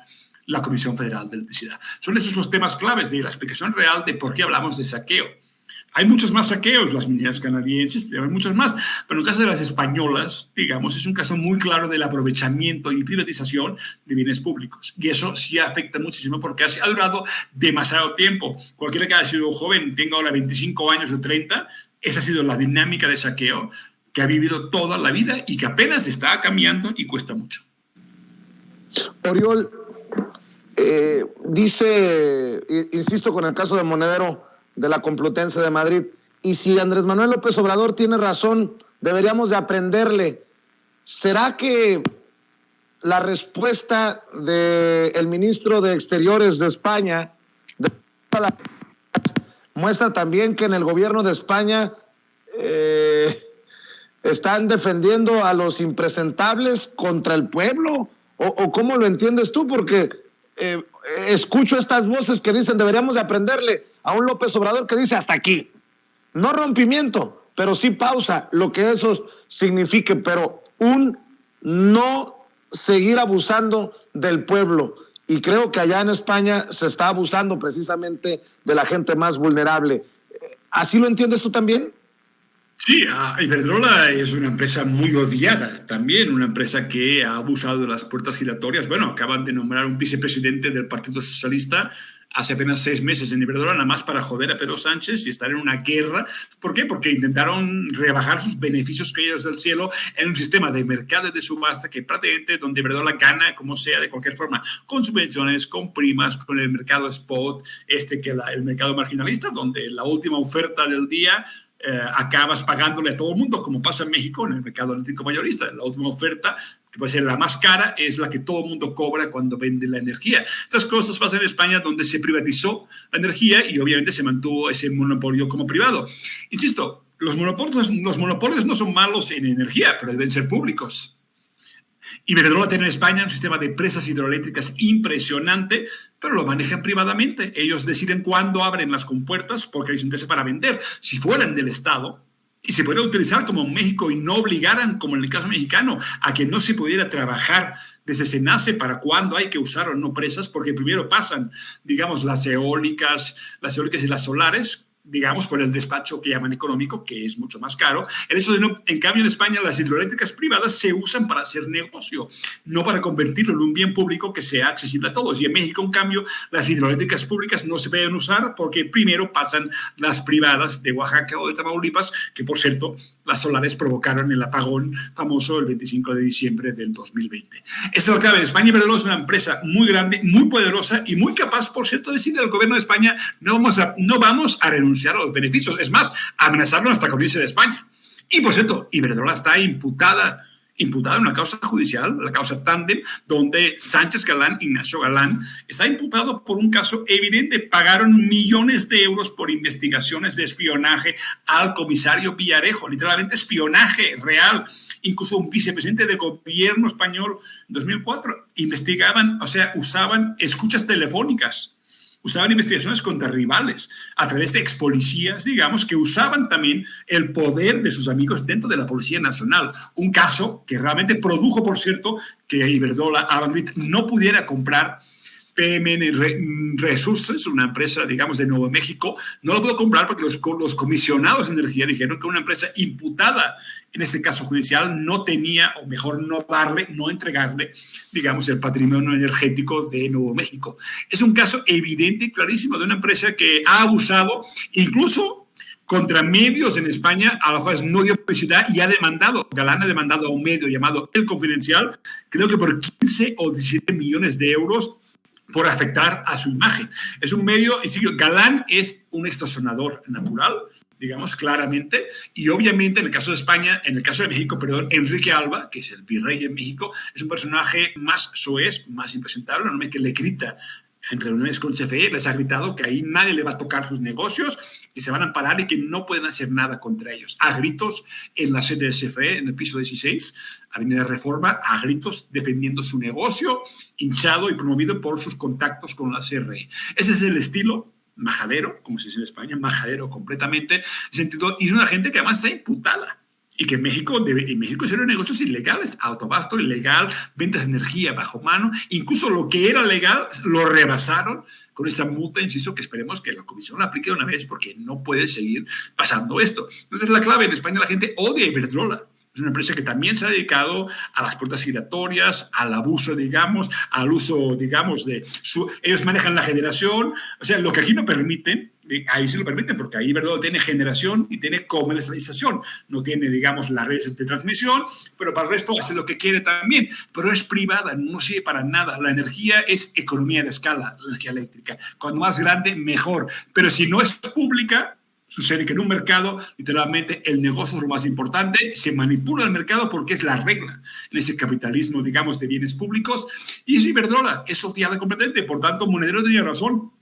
la Comisión Federal de Electricidad. Son esos los temas claves de la explicación real de por qué hablamos de saqueo. Hay muchos más saqueos, las mineras canadienses, hay muchos más, pero en el caso de las españolas, es un caso muy claro del aprovechamiento y privatización de bienes públicos. Y eso sí afecta muchísimo porque ha durado demasiado tiempo. Cualquiera que haya sido joven, tenga ahora 25 años o 30, esa ha sido la dinámica de saqueo que ha vivido toda la vida y que apenas está cambiando y cuesta mucho. Oriol, dice, insisto con el caso de Monedero de la Complutense de Madrid, y si Andrés Manuel López Obrador tiene razón, deberíamos de aprenderle. ¿Será que la respuesta del ministro de Exteriores de España muestra también que en el gobierno de España están defendiendo a los impresentables contra el pueblo? ¿O cómo lo entiendes tú? Porque escucho estas voces que dicen deberíamos de aprenderle a un López Obrador que dice hasta aquí. No rompimiento, pero sí pausa, lo que eso signifique, pero un no seguir abusando del pueblo. y creo que allá en España se está abusando precisamente de la gente más vulnerable. ¿Así lo entiendes tú también? Sí, Iberdrola es una empresa muy odiada también, una empresa que ha abusado de las puertas giratorias. Bueno, acaban de nombrar un vicepresidente del Partido Socialista hace apenas 6 meses en Iberdrola, nada más para joder a Pedro Sánchez y estar en una guerra. ¿Por qué? Porque intentaron rebajar sus beneficios caídos del cielo en un sistema de mercado y de subasta que prácticamente donde Iberdrola gana, como sea, de cualquier forma, con subvenciones, con primas, con el mercado spot, el mercado marginalista, donde la última oferta del día acabas pagándole a todo el mundo, como pasa en México en el mercado eléctrico mayorista. La última oferta, que puede ser la más cara, es la que todo el mundo cobra cuando vende la energía. Estas cosas pasan en España, donde se privatizó la energía y obviamente se mantuvo ese monopolio como privado. Insisto, los monopolios no son malos en energía, pero deben ser públicos. Iberdrola tiene en España un sistema de presas hidroeléctricas impresionante, pero lo manejan privadamente. Ellos deciden cuándo abren las compuertas porque les interesa para vender. Si fueran del Estado y se pudiera utilizar como en México y no obligaran, como en el caso mexicano, a que no se pudiera trabajar desde SENACE para cuándo hay que usar o no presas, porque primero pasan, digamos, las eólicas y las solares, digamos, por el despacho que llaman económico, que es mucho más caro. El hecho de no, en cambio, en España, las hidroeléctricas privadas se usan para hacer negocio, no para convertirlo en un bien público que sea accesible a todos. Y en México, en cambio, las hidroeléctricas públicas no se pueden usar porque primero pasan las privadas de Oaxaca o de Tamaulipas, que, por cierto, las solares provocaron el apagón famoso el 25 de diciembre del 2020. Esta es la clave. En España, Iberdrola es una empresa muy grande, muy poderosa y muy capaz, por cierto, de decirle al gobierno de España: no vamos a renunciar a los beneficios, es más, amenazarlo hasta con irse de España. Y por cierto, Iberdrola está imputada en una causa judicial, la causa Tándem, donde Sánchez Galán, Ignacio Galán, está imputado por un caso evidente. Pagaron millones de euros por investigaciones de espionaje al comisario Villarejo, literalmente espionaje real. Incluso un vicepresidente de gobierno español en 2004 investigaban, o sea, usaban escuchas telefónicas, usaban investigaciones contra rivales a través de expolicías, digamos, que usaban también el poder de sus amigos dentro de la Policía Nacional. Un caso que realmente produjo, por cierto, que Iberdrola, Avangrid, no pudiera comprar PMN Resources, una empresa, digamos, de Nuevo México. No lo puedo comprar porque los comisionados de energía dijeron que una empresa imputada, en este caso judicial, no tenía, o mejor no entregarle, digamos, el patrimonio energético de Nuevo México. Es un caso evidente y clarísimo de una empresa que ha abusado, incluso contra medios en España, a los cuales no dio publicidad, y ha demandado. Galán ha demandado a un medio llamado El Confidencial, creo que por 15 o 17 millones de euros, por afectar a su imagen. Es un medio, y sigue, Galán es un extorsionador natural, digamos, claramente, y obviamente en el caso de España, en el caso de México, perdón, Enrique Alba, que es el virrey en México, es un personaje más soez, más impresentable, un hombre que le grita en reuniones con CFE, les ha gritado que ahí nadie le va a tocar sus negocios y se van a amparar y que no pueden hacer nada contra ellos. A gritos en la sede de CFE, en el piso 16, Avenida Reforma, a gritos defendiendo su negocio, hinchado y promovido por sus contactos con la CRE. Ese es el estilo majadero, como se dice en España, majadero completamente, sentido, y es una gente que además está imputada. Y que en México hicieron negocios ilegales, autobasto ilegal, ventas de energía bajo mano, incluso lo que era legal lo rebasaron con esa multa, insisto, que esperemos que la Comisión la aplique de una vez porque no puede seguir pasando esto. Entonces la clave: en España la gente odia a Iberdrola. Es una empresa que también se ha dedicado a las puertas giratorias, al abuso, digamos, al uso, digamos, ellos manejan la generación, o sea, lo que aquí no permiten, ahí sí lo permiten, porque ahí Iberdrola tiene generación y tiene comercialización, no tiene, digamos, la red de transmisión, pero para el resto hace lo que quiere también, pero es privada, no sirve para nada. La energía es economía de escala, la energía eléctrica, cuanto más grande, mejor, pero si no es pública, sucede que en un mercado, literalmente, el negocio es lo más importante, se manipula el mercado porque es la regla en ese capitalismo, digamos, de bienes públicos, y es Iberdrola, es odiada completamente. Por tanto, Monedero tenía razón.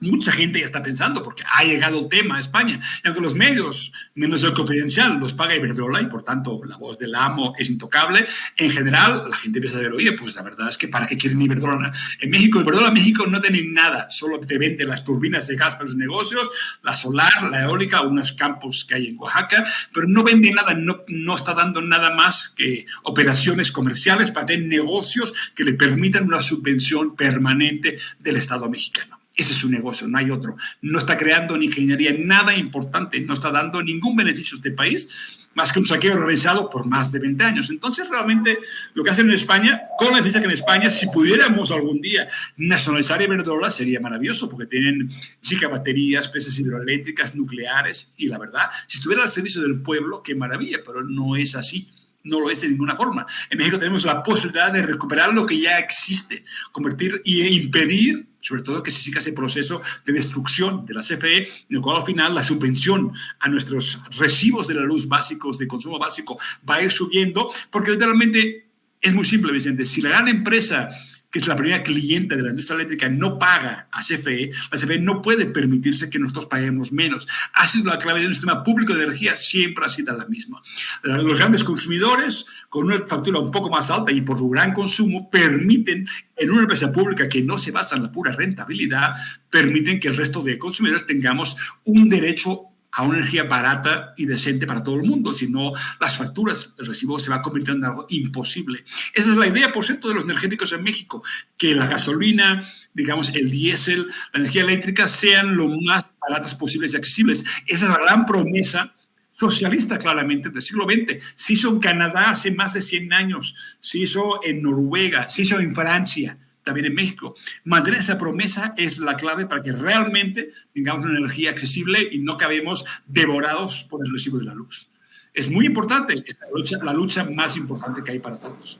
Mucha gente ya está pensando, porque ha llegado el tema a España. Y aunque los medios, menos el Confidencial, los paga Iberdrola y por tanto la voz del amo es intocable, en general la gente empieza a ver, oye, pues la verdad es que ¿para qué quieren Iberdrola? En México, Iberdrola México no tiene nada, solo te vende las turbinas de gas para los negocios, la solar, la eólica, unos campos que hay en Oaxaca, pero no vende nada, no está dando nada más que operaciones comerciales para tener negocios que le permitan una subvención permanente del Estado mexicano. Ese es su negocio, no hay otro. No está creando ni ingeniería, nada importante, no está dando ningún beneficio a este país, más que un saqueo realizado por más de 20 años. Entonces, realmente, lo que hacen en España, con la diferencia que en España, si pudiéramos algún día nacionalizar Iberdrola, sería maravilloso, porque tienen gigabaterías, presas hidroeléctricas, nucleares, y la verdad, si estuviera al servicio del pueblo, qué maravilla, pero no es así. No lo es de ninguna forma. En México tenemos la posibilidad de recuperar lo que ya existe, convertir e impedir, sobre todo, que se siga ese proceso de destrucción de la CFE, en el cual al final la subvención a nuestros recibos de la luz básicos, de consumo básico, va a ir subiendo, porque literalmente es muy simple, Vicente. Si la gran empresa, que es la primera cliente de la industria eléctrica, no paga a CFE, la CFE no puede permitirse que nosotros paguemos menos. Ha sido la clave de un sistema público de energía, siempre ha sido la misma. Los grandes consumidores, con una factura un poco más alta y por su gran consumo, permiten, en una empresa pública que no se basa en la pura rentabilidad, permiten que el resto de consumidores tengamos un derecho a una energía barata y decente para todo el mundo. Si no, las facturas, el recibo se va convirtiendo en algo imposible. Esa es la idea, por cierto, de los energéticos en México, que la gasolina, digamos, el diésel, la energía eléctrica sean lo más baratas posibles y accesibles. Esa es la gran promesa socialista, claramente, del siglo XX. Se hizo en Canadá hace más de 100 años, se hizo en Noruega, se hizo en Francia, también en México. Mantener esa promesa es la clave para que realmente tengamos una energía accesible y no acabemos devorados por el recibo de la luz. Es muy importante, es la lucha más importante que hay para todos.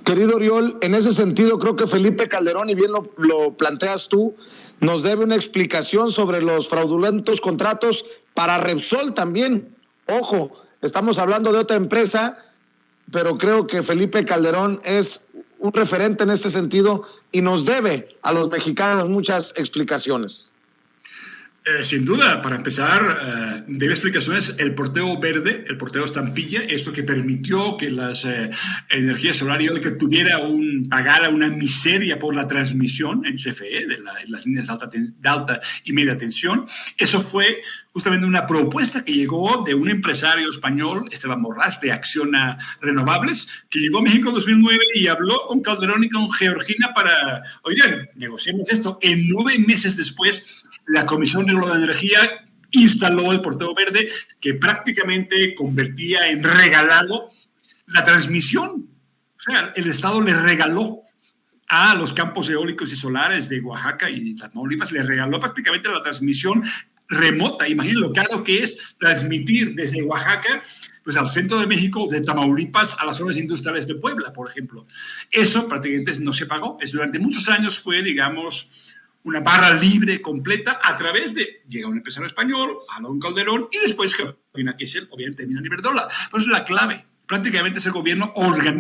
Querido Oriol, en ese sentido creo que Felipe Calderón, y bien lo planteas tú, nos debe una explicación sobre los fraudulentos contratos para Repsol también. Ojo, estamos hablando de otra empresa, pero creo que Felipe Calderón es un referente en este sentido y nos debe a los mexicanos muchas explicaciones. Sin duda, para empezar, debe explicaciones el porteo verde, el porteo estampilla, esto que permitió que las energías solar y eólica pagara una miseria por la transmisión en CFE, de las líneas de alta y media tensión. Eso fue justamente una propuesta que llegó de un empresario español, Esteban Borrás, de Acciona Renovables, que llegó a México en 2009 y habló con Calderón y con Georgina para, oigan, negociemos esto. En 9 meses después, la Comisión de Energía instaló el porteo verde, que prácticamente convertía en regalado la transmisión. O sea, el Estado le regaló a los campos eólicos y solares de Oaxaca y Tamaulipas, le regaló prácticamente la transmisión remota. Imaginen lo caro que es transmitir desde Oaxaca pues, al centro de México, de Tamaulipas, a las zonas industriales de Puebla, por ejemplo. Eso prácticamente no se pagó. Durante muchos años fue, digamos, una barra libre completa a través de, llega un empresario español, Alon Calderón, y después Georgina Kessel, obviamente termina en Iberdrola. Pero es la clave. Prácticamente ese gobierno,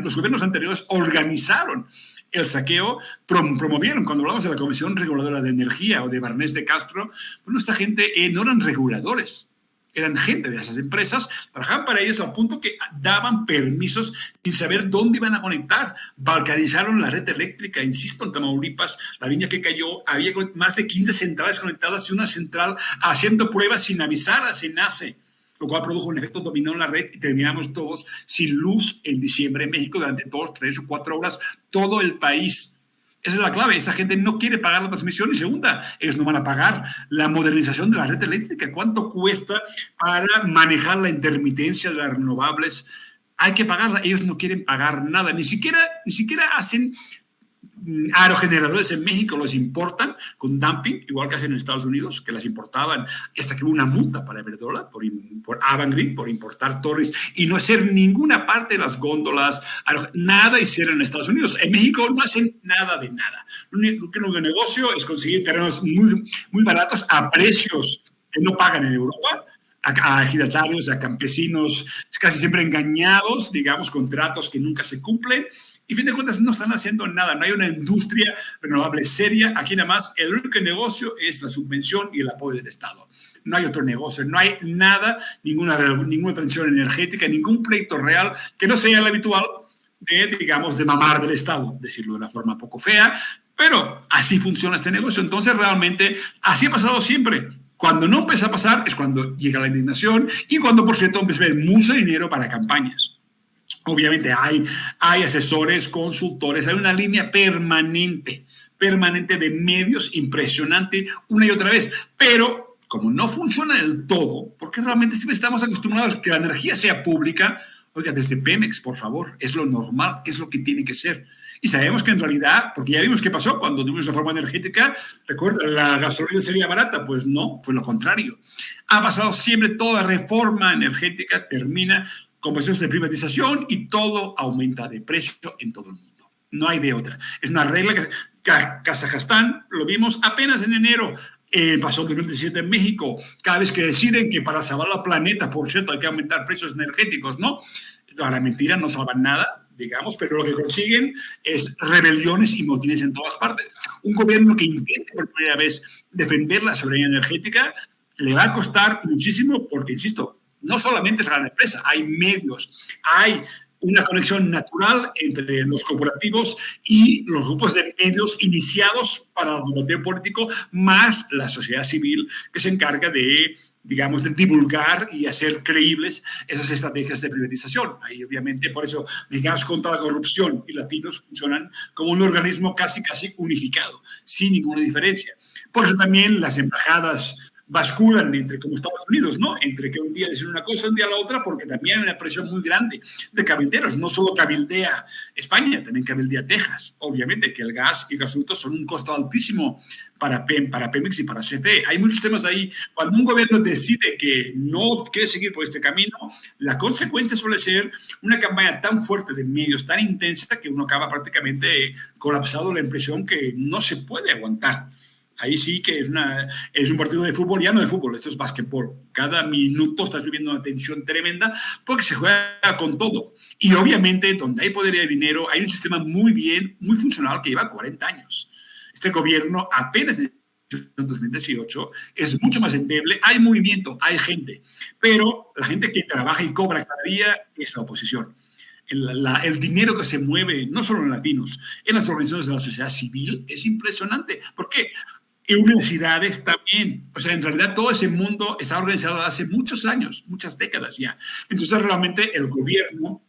los gobiernos anteriores organizaron el saqueo, promovieron. Cuando hablamos de la Comisión Reguladora de Energía o de Barnés de Castro, bueno, esta gente no eran reguladores, eran gente de esas empresas, trabajaban para ellos al punto que daban permisos sin saber dónde iban a conectar. Balcanizaron la red eléctrica, insisto, en Tamaulipas, la línea que cayó, había más de 15 centrales conectadas y una central haciendo pruebas sin avisar a SENACE, lo cual produjo un efecto dominó en la red y terminamos todos sin luz en diciembre en México durante 2, 3 o 4 horas, todo el país. Esa es la clave. Esa gente no quiere pagar la transmisión. Y segunda, ellos no van a pagar la modernización de la red eléctrica. ¿Cuánto cuesta para manejar la intermitencia de las renovables? Hay que pagarla. Ellos no quieren pagar nada. Ni siquiera hacen aerogeneradores en México, los importan con dumping, igual que hacen en Estados Unidos, que las importaban, hasta que hubo una multa para Iberdrola, por Avangrid, por importar torres y no hacer ninguna parte de las góndolas, nada hicieron en Estados Unidos. En México no hacen nada de nada. Lo único negocio es conseguir terrenos muy, muy baratos a precios que no pagan en Europa, a ejidatarios, a campesinos, casi siempre engañados, digamos, con tratos que nunca se cumplen. Y, a fin de cuentas, no están haciendo nada. No hay una industria renovable seria. Aquí nada más el único negocio es la subvención y el apoyo del Estado. No hay otro negocio, no hay nada, ninguna transición energética, ningún proyecto real que no sea el habitual de, digamos, de mamar del Estado, decirlo de una forma poco fea, pero así funciona este negocio. Entonces, realmente, así ha pasado siempre. Cuando no empieza a pasar es cuando llega la indignación y cuando, por cierto, empieza a haber mucho dinero para campañas. Obviamente hay asesores, consultores, hay una línea permanente de medios impresionante una y otra vez, pero como no funciona del todo, porque realmente siempre estamos acostumbrados a que la energía sea pública, oiga, desde Pemex, por favor, es lo normal, es lo que tiene que ser. Y sabemos que en realidad, porque ya vimos qué pasó cuando tuvimos reforma energética, recuerda, la gasolina sería barata, pues no, fue lo contrario. Ha pasado siempre, toda reforma energética termina con procesos de privatización y todo aumenta de precio en todo el mundo. No hay de otra. Es una regla que Kazajstán, lo vimos apenas en enero, pasó en 2017 en México, cada vez que deciden que para salvar el planeta, por cierto, hay que aumentar precios energéticos, ¿no? A la mentira, no salvan nada, digamos, pero lo que consiguen es rebeliones y motines en todas partes. Un gobierno que intente por primera vez defender la soberanía energética le va a costar muchísimo porque, insisto, no solamente es la gran empresa, hay medios, hay una conexión natural entre los corporativos y los grupos de medios iniciados para el debate político, más la sociedad civil que se encarga de, digamos, de divulgar y hacer creíbles esas estrategias de privatización. Ahí, obviamente, por eso Mexicanos contra la Corrupción y Latinos funcionan como un organismo casi unificado, sin ninguna diferencia. Por eso también las embajadas basculan entre, como Estados Unidos, ¿no? Entre que un día dicen una cosa, un día la otra, porque también hay una presión muy grande de cabilderos. No solo cabildea España, también cabildea Texas. Obviamente que el gas y el gasoducto son un costo altísimo para Pemex y para CFE. Hay muchos temas ahí. Cuando un gobierno decide que no quiere seguir por este camino, la consecuencia suele ser una campaña tan fuerte de medios, tan intensa, que uno acaba prácticamente colapsado, la impresión que no se puede aguantar. Ahí sí que es un partido de fútbol, ya no de fútbol, esto es básquetbol. Cada minuto estás viviendo una tensión tremenda porque se juega con todo. Y obviamente, donde hay poder y hay dinero, hay un sistema muy funcional que lleva 40 años. Este gobierno apenas en 2018 es mucho más endeble, hay movimiento, hay gente, pero la gente que trabaja y cobra cada día es la oposición. El dinero que se mueve, no solo en latinos, en las organizaciones de la sociedad civil, es impresionante. ¿Por qué? Y universidades también. O sea, en realidad todo ese mundo está organizado hace muchos años, muchas décadas ya. Entonces, realmente el gobierno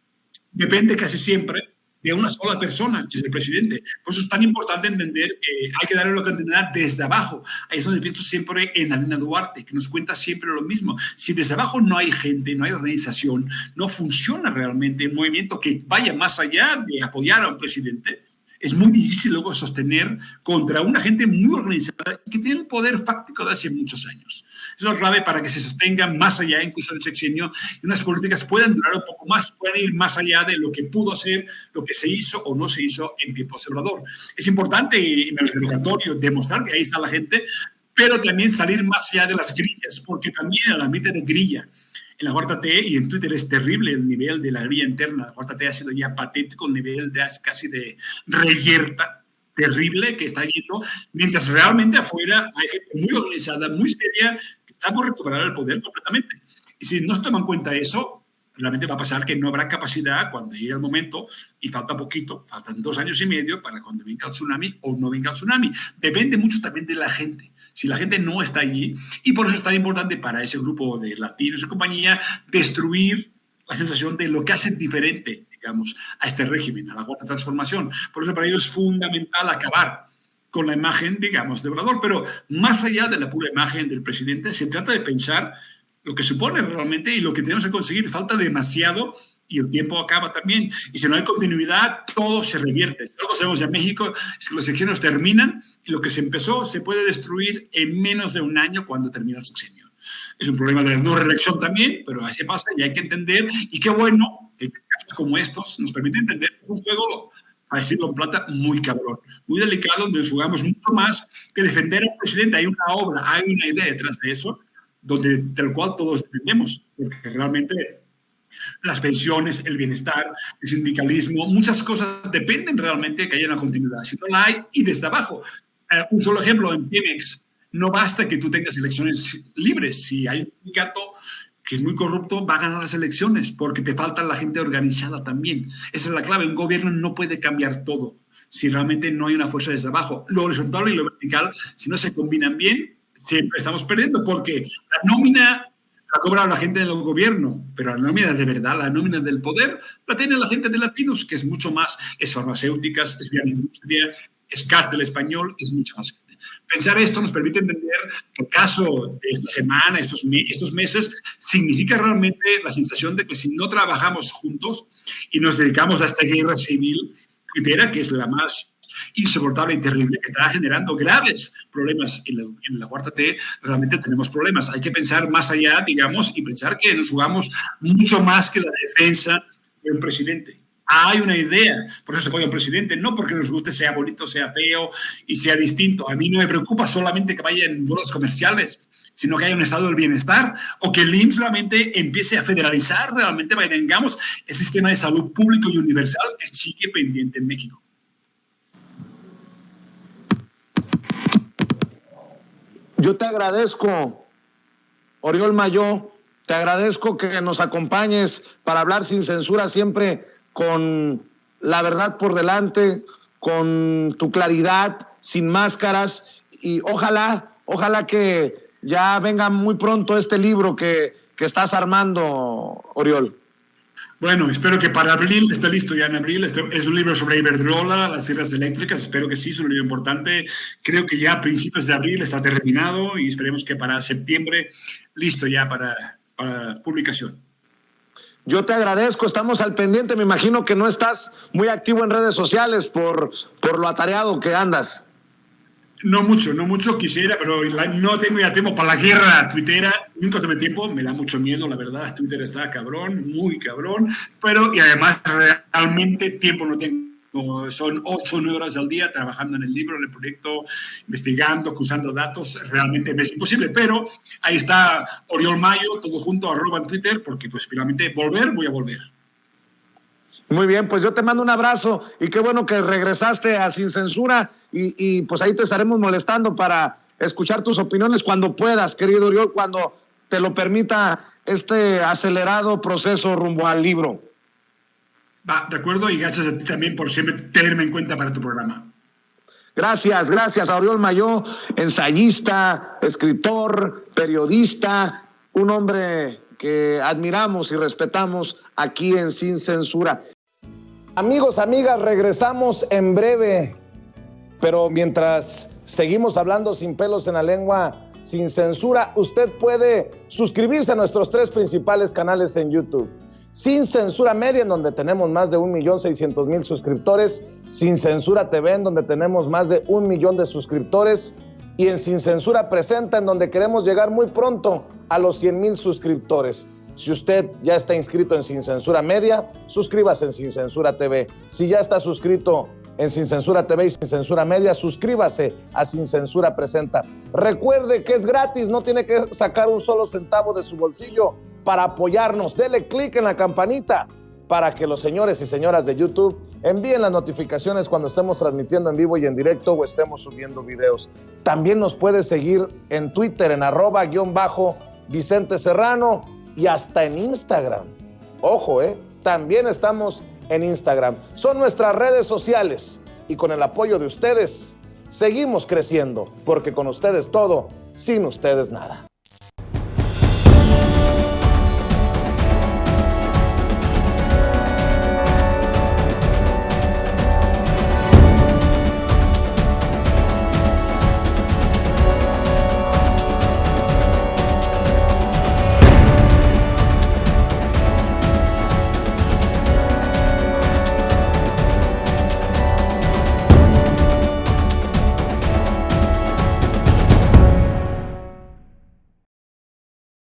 depende casi siempre de una sola persona, que es el presidente. Por eso es tan importante entender que hay que darle la continuidad desde abajo. Ahí es donde pienso siempre en Alina Duarte, que nos cuenta siempre lo mismo. Si desde abajo no hay gente, no hay organización, no funciona realmente un movimiento que vaya más allá de apoyar a un presidente, es muy difícil luego sostener contra una gente muy organizada que tiene el poder fáctico de hace muchos años. Es la clave para que se sostengan más allá, incluso del sexenio, y unas políticas puedan durar un poco más, puedan ir más allá de lo que pudo hacer, lo que se hizo o no se hizo en tiempo Obrador. Es importante en el educatorio demostrar que ahí está la gente, pero también salir más allá de las grillas, porque también en la mitad de grilla, en la 4T y en Twitter es terrible el nivel de la grilla interna. La 4T ha sido ya patético, el nivel de casi de reyerta terrible que está viendo, mientras realmente afuera hay gente muy organizada, muy seria, que está por recuperar el poder completamente. Y si no se toma en cuenta eso, realmente va a pasar que no habrá capacidad cuando llegue el momento, y falta poquito, faltan 2 años y medio para cuando venga el tsunami o no venga el tsunami. Depende mucho también de la gente. Si la gente no está allí, y por eso es tan importante para ese grupo de latinos y compañía destruir la sensación de lo que hace diferente, digamos, a este régimen, a la cuarta transformación. Por eso para ellos es fundamental acabar con la imagen, digamos, de Obrador. Pero más allá de la pura imagen del presidente, se trata de pensar lo que supone realmente y lo que tenemos que conseguir. Falta demasiado y el tiempo acaba también. Y si no hay continuidad, todo se revierte. Si algo sabemos de México es que los sexenios terminan y lo que se empezó se puede destruir en menos de un año cuando termina el sexenio. Es un problema de la no reelección también, pero así pasa y hay que entender. Y qué bueno que casos como estos nos permiten entender un juego, a decirlo en plata, muy cabrón, muy delicado, donde nos jugamos mucho más que defender al presidente. Hay una obra, hay una idea detrás de eso, del cual todos dependemos, porque realmente las pensiones, el bienestar, el sindicalismo, muchas cosas dependen realmente que haya una continuidad. Si no la hay, y desde abajo. Un solo ejemplo, en Pemex, no basta que tú tengas elecciones libres. Si hay un sindicato que es muy corrupto, va a ganar las elecciones, porque te falta la gente organizada también. Esa es la clave. Un gobierno no puede cambiar todo si realmente no hay una fuerza desde abajo. Lo horizontal y lo vertical, si no se combinan bien, siempre estamos perdiendo, porque la nómina la cobra la gente del gobierno, pero la nómina de verdad, la nómina del poder, la tiene la gente de Latinos, que es mucho más, es farmacéuticas, es gran industria, es cártel español, es mucho más gente. Pensar esto nos permite entender que el caso de esta semana, estos meses, significa realmente la sensación de que si no trabajamos juntos y nos dedicamos a esta guerra civil tuitera, que es la más insoportable y terrible, que está generando graves problemas en la cuarta T, realmente tenemos problemas. Hay que pensar más allá, digamos, y pensar que nos jugamos mucho más que la defensa de un presidente. Hay una idea, por eso se apoya un presidente, no porque nos guste, sea bonito, sea feo y sea distinto. A mí no me preocupa solamente que vaya en vuelos comerciales, sino que haya un estado del bienestar o que el IMSS realmente empiece a federalizar, realmente tengamos el sistema de salud público y universal que sigue pendiente en México. Yo te agradezco, Oriol Mayó, te agradezco que nos acompañes para hablar sin censura, siempre con la verdad por delante, con tu claridad, sin máscaras, y ojalá que ya venga muy pronto este libro que estás armando, Oriol. Bueno, espero que para abril esté listo ya en abril. Es un libro sobre Iberdrola, las sierras eléctricas. Espero que sí, es un libro importante. Creo que ya a principios de abril está terminado y esperemos que para septiembre listo ya para publicación. Yo te agradezco, estamos al pendiente. Me imagino que no estás muy activo en redes sociales por lo atareado que andas. No mucho quisiera, pero no tengo ya tiempo para la guerra tuitera. Nunca tuve tiempo, me da mucho miedo, la verdad. Twitter está cabrón, muy cabrón. Y además realmente tiempo no tengo. Son 8 o 9 horas al día trabajando en el libro, en el proyecto, investigando, cruzando datos. Realmente me es imposible, pero ahí está Oriol Mayo, todo junto, @ en Twitter, porque pues finalmente voy a volver. Muy bien, pues yo te mando un abrazo y qué bueno que regresaste a Sin Censura y pues ahí te estaremos molestando para escuchar tus opiniones cuando puedas, querido Oriol, cuando te lo permita este acelerado proceso rumbo al libro. Va, de acuerdo, y gracias a ti también por siempre tenerme en cuenta para tu programa. Gracias a Oriol Mayó, ensayista, escritor, periodista, un hombre que admiramos y respetamos aquí en Sin Censura. Amigos, amigas, regresamos en breve, pero mientras seguimos hablando sin pelos en la lengua, sin censura, usted puede suscribirse a nuestros 3 principales canales en YouTube. Sin Censura Media, en donde tenemos más de 1,600,000 suscriptores, Sin Censura TV, en donde tenemos más de 1 millón de suscriptores, y en Sin Censura Presenta, en donde queremos llegar muy pronto a los 100,000 suscriptores. Si usted ya está inscrito en Sin Censura Media, suscríbase en Sin Censura TV. Si ya está suscrito en Sin Censura TV y Sin Censura Media, suscríbase a Sin Censura Presenta. Recuerde que es gratis, no tiene que sacar un solo centavo de su bolsillo para apoyarnos. Dele clic en la campanita para que los señores y señoras de YouTube envíen las notificaciones cuando estemos transmitiendo en vivo y en directo o estemos subiendo videos. También nos puede seguir en Twitter en @Vicente Serrano y hasta en Instagram. Ojo, también estamos en Instagram. Son nuestras redes sociales y con el apoyo de ustedes seguimos creciendo, porque con ustedes todo, sin ustedes nada.